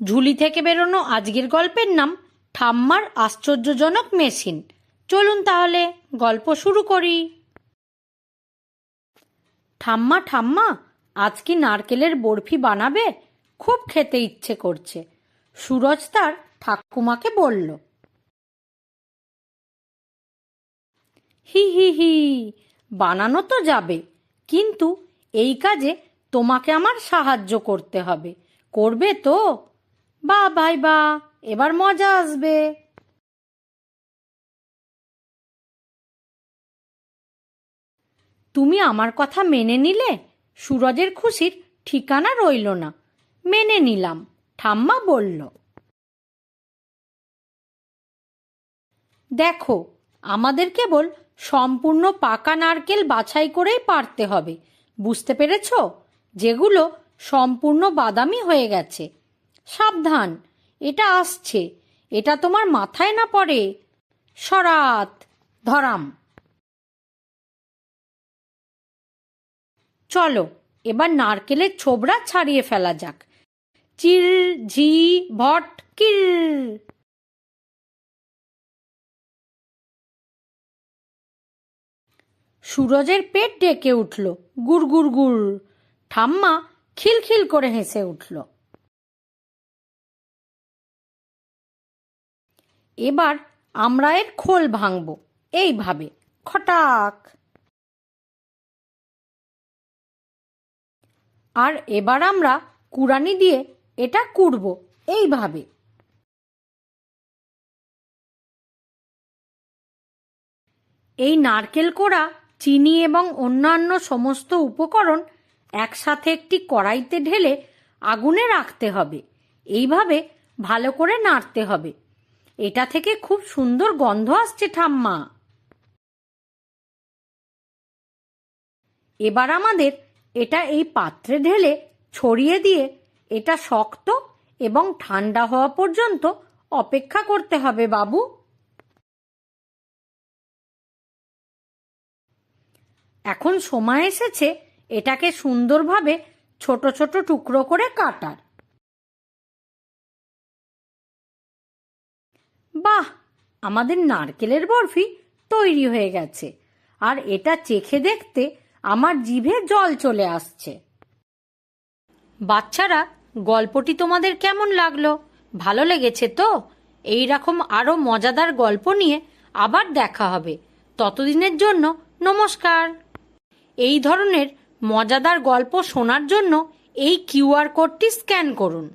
ঝুলি থেকে বেরোনো আজকের গল্পের নাম ঠাম্মার আশ্চর্যজনক মেশিন। চলুন তাহলে গল্প শুরু করি। ঠাম্মা ঠাম্মা, আজ কি নারকেলের বরফি বানাবে? খুব খেতে ইচ্ছে করছে। সুরজ তার ঠাকুমাকে বলল। হি হি হি, বানানো তো যাবে, কিন্তু এই কাজে তোমাকে আমার সাহায্য করতে হবে। করবে তো? বা ভাই বা, এবার মজা আসবে। তুমি আমার কথা মেনে নিলে? সুরজের খুশির ঠিকানা রইল না। মেনে নিলাম, ঠাম্মা বলল। দেখো, আমাদের কেবল সম্পূর্ণ পাকা নারকেল বাছাই করেই পারতে হবে, বুঝতে পেরেছ? যেগুলো সম্পূর্ণ বাদামি হয়ে গেছে। সাবধান, এটা আসছে, এটা তোমার মাথায় না পড়ে। সরাত, ধরাম। চলো এবার নারকেলের ছোবড়া ছাড়িয়ে ফেলা যাক। চির ঝি ভট কির। সুরজের পেট ডেকে উঠল, গুড় গুড় গুড়। ঠাম্মা খিলখিল করে হেসে উঠল। এবার আমরা এর খোল ভাঙব, এইভাবে খটাক। আর এবার আমরা কুড়ানি দিয়ে এটা কুড়ব, এইভাবে। এই নারকেল কোড়া, চিনি এবং অন্যান্য সমস্ত উপকরণ একসাথে একটি কড়াইতে ঢেলে আগুনে রাখতে হবে। এইভাবে ভালো করে নাড়তে হবে। এটা থেকে খুব সুন্দর গন্ধ আসছে ঠাম্মা। এবার আমাদের এটা এই পাত্রে ঢেলে ছড়িয়ে দিয়ে এটা শক্ত এবং ঠান্ডা হওয়া পর্যন্ত অপেক্ষা করতে হবে বাবু। এখন সময় এসেছে এটাকে সুন্দরভাবে ছোট ছোট টুকরো করে কাটার। বাহ, আমাদের নারকেলের বরফি তৈরি হয়ে গেছে। আর এটা চেখে দেখতে আমার জিভে জল চলে আসছে। বাচ্চারা, গল্পটি তোমাদের কেমন লাগলো? ভালো লেগেছে তো? এই রকম আরো মজাদার গল্প নিয়ে আবার দেখা হবে। ততদিনের জন্য নমস্কার। এই ধরনের মজাদার গল্প শোনার জন্য এই কিউআর কোডটি স্ক্যান করুন।